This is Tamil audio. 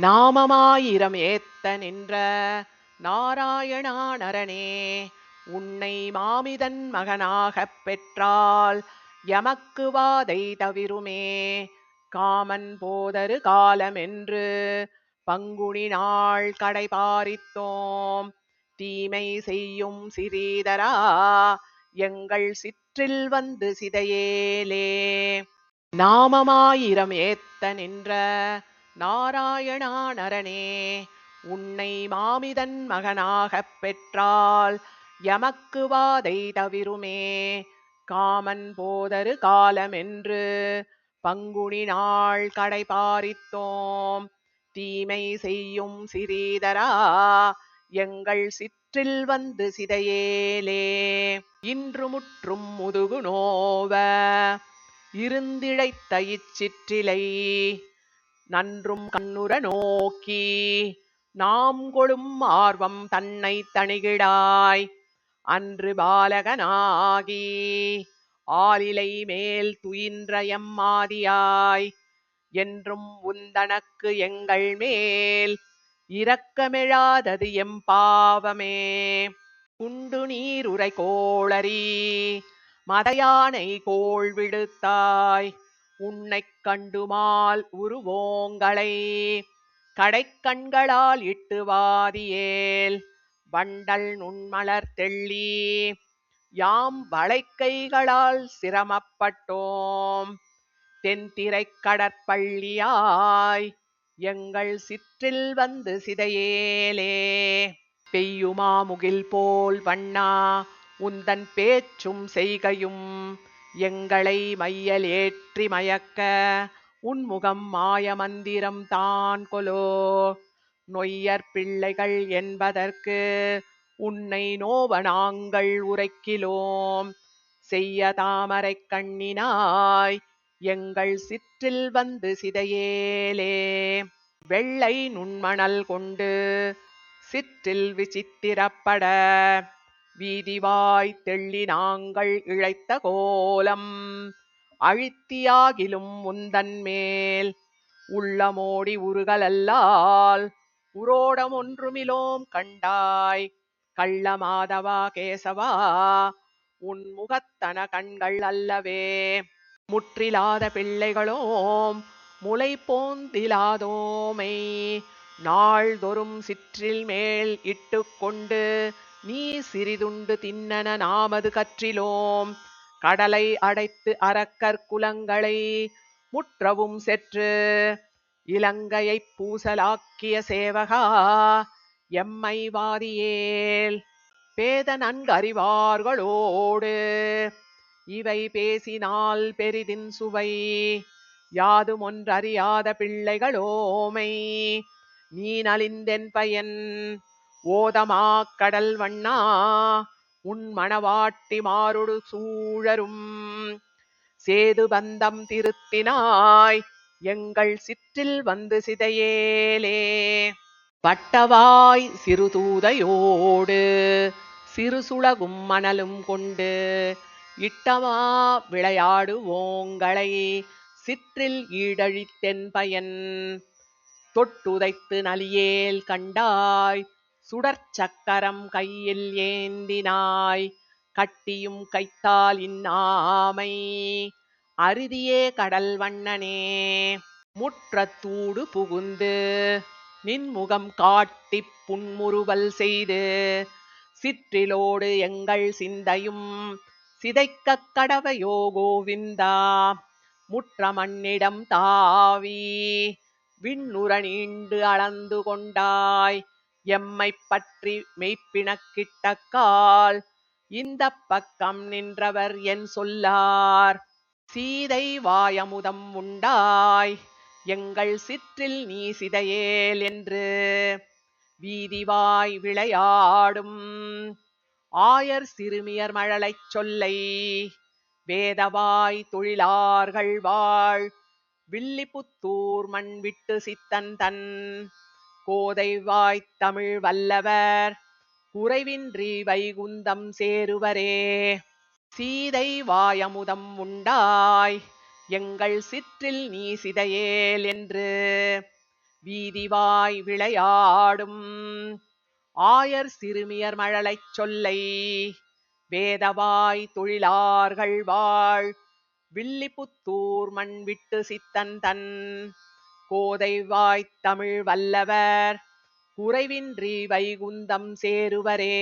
நாமமாயிரம் ஏத்த நின்ற நாராயணா நரனே, உன்னை மாமிதன் மகனாகப் பெற்றால் எமக்கு வாதை தவிருமே. காமன் போதரு காலமென்று பங்குனி நாள் கடைபாரித்தோம், தீமை செய்யும் சிறீதரா எங்கள் சிற்றில் வந்து சிதையேலே. நாமமாயிரம் ஏத்த நின்ற நாராயணா நரனே, உன்னை மாமிதன் மகனாகப் பெற்றால் எமக்கு வாதை தவிருமே. காமன் போதரு காலமென்று பங்குனி நாள் கடைபாரித்தோம், தீமை செய்யும் சிறீதரா எங்கள் சிற்றில் வந்து சிதையேலே. இன்று முற்றும் முதுகு நோவ இருந்திழைத்த இச்சிற்றிலை நன்றும் கண்ணுற நோக்கி நாம் கொளும் ஆர்வம் தன்னை தணிகிடாய். அன்று பாலகனாகி ஆலிலை மேல் துயின்ற எம்மாதியாய், என்றும் உந்தனக்கு எங்கள் மேல் இரக்கமெழாதது எம்பாவமே. குண்டு நீருரை கோளரி மதயானை கோள் விடுத்தாய், உன்னைக் கண்டுமால் உருவோங்களை கடைக்கண்களால் இட்டு வாதியேல். வண்டல் நுண்மலர் தெள்ளி யாம் வளைக்கைகளால் சிரமப்பட்டோம், தென்திரைக் கடற்பள்ளியாய் எங்கள் சிற்றில் வந்து சிதையேலே. பெய்யுமா முகில் போல் வண்ணா உந்தன் பேச்சும் செய்கையும் எங்களை மையல் ஏற்றி மயக்க, உன்முகம் மாய மந்திரம் தான் கொலோ. நொய்யற் பிள்ளைகள் என்பதற்கு உன்னை நோவ நாங்கள் உரைக்கிலோம், செய்ய தாமரைக் கண்ணினாய் எங்கள் சிற்றில் வந்து சிதையேலே. வெள்ளை நுண்மணல் கொண்டு சிற்றில் விசித்திரப்பட வீதிவாய் தெள்ளி நாங்கள் இழைத்த கோலம், அழித்தியாகிலும் உந்தன் மேல் உள்ளமோடி உருகலல்லால் உரோடம் ஒன்றுமிலோம் கண்டாய். கள்ள மாதவா கேசவா உன் முகத்தன கண்கள் அல்லவே. முற்றிலாத பிள்ளைகளோம் முலை போந்திலாதோமை நாள்தொறும் சிற்றில் மேல் இட்டு கொண்டு நீ சிறிதுண்டு தின்னன நாமது கற்றிலோம். கடலை அடைத்து அரக்கர் குலங்களை முற்றவும் செற்று இலங்கையைப் பூசலாக்கிய சேவகா எம்மை வாதியேல். பேத நன்கறிவார்களோடு இவை பேசினால் பெரிதின் சுவை, யாதுமொன்றறியாத பிள்ளைகளோமை நீ நலிந்தென் பயன். ஓதமாக் கடல் வண்ணா உன் மணவாட்டி மாருடு சூழரும் சேது பந்தம் திருத்தினாய் எங்கள் சிற்றில் வந்து சிதையேலே. பட்டவாய் சிறுதூதையோடு சிறுசுளகும் மணலும் கொண்டு இட்டமா விளையாடுவோங்களை சிற்றில் ஈடழித்தென் பயன். தொட்டுதைத்து நலியேல் கண்டாய் சுடற்சக்கரம் கையில் ஏந்தினாய், கட்டியும் கைத்தால் இன்னாமை அரிதியே கடல் வண்ணனே. முற்றத்தூடு புகுந்து நின்முகம் காட்டிப் புன்முறுவல் செய்து சிற்றிலோடு எங்கள் சிந்தையும் சிதைக்கக் கடவையோ கோவிந்தா. முற்ற மண்ணிடம் தாவி விண்ணுற நீண்டு அளந்து கொண்டாய், எம்மைப் பற்றி மெய்ப்பிணக்கிட்டக்கால் இந்த பக்கம் நின்றவர் என் சொல்லார். சீதை வாயமுதம் உண்டாய் எங்கள் சிற்றில் நீ சிதையேல் என்று வீதிவாய் விளையாடும் ஆயர் சிறுமியர் மழலைச் சொல்லை வேதவாய் தொழிலார்கள் வாழ் வில்லிபுத்தூர் மண் விட்டு சித்தன் தன் கோதைவாய்த் தமிழ் வல்லவர் குறைவின்றி வைகுந்தம் சேருவரே. சீதை வாயமுதம் உண்டாய் எங்கள் சிற்றில் நீ சிதையேல் என்று வீதிவாய் விளையாடும் ஆயர் சிறுமியர் மழலைச் சொல்லை வேதவாய் தொழிலார்கள் வாழ் வில்லிபுத்தூர் மண் விட்டு சித்தன் தன் கோதைவாய்த் தமிழ் வல்லவர் குறைவின்றி வைகுந்தம் சேருவரே.